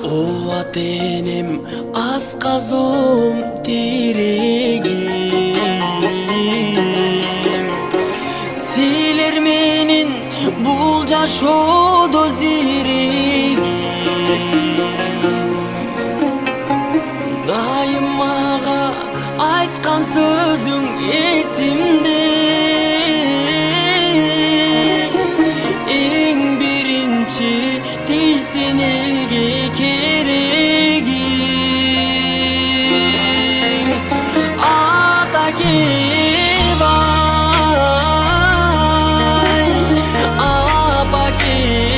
Ovat enem asqazum tirigim Siler menin bul жашоодо зеригим Дайым мага айткан сөзүң эсимде Эң биринчи тийсин элге керегиң Ата кебай, апа кебай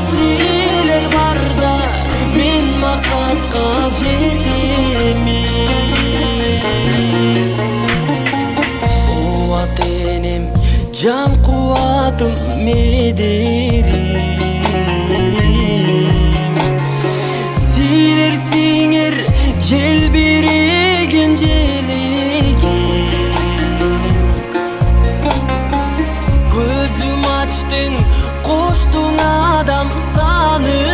Силер барда мен максатка жетемин Ovat enем жан кубатым медерим Силер сиңер желбиреген желегим Көзүм ачтың коштуң адам саны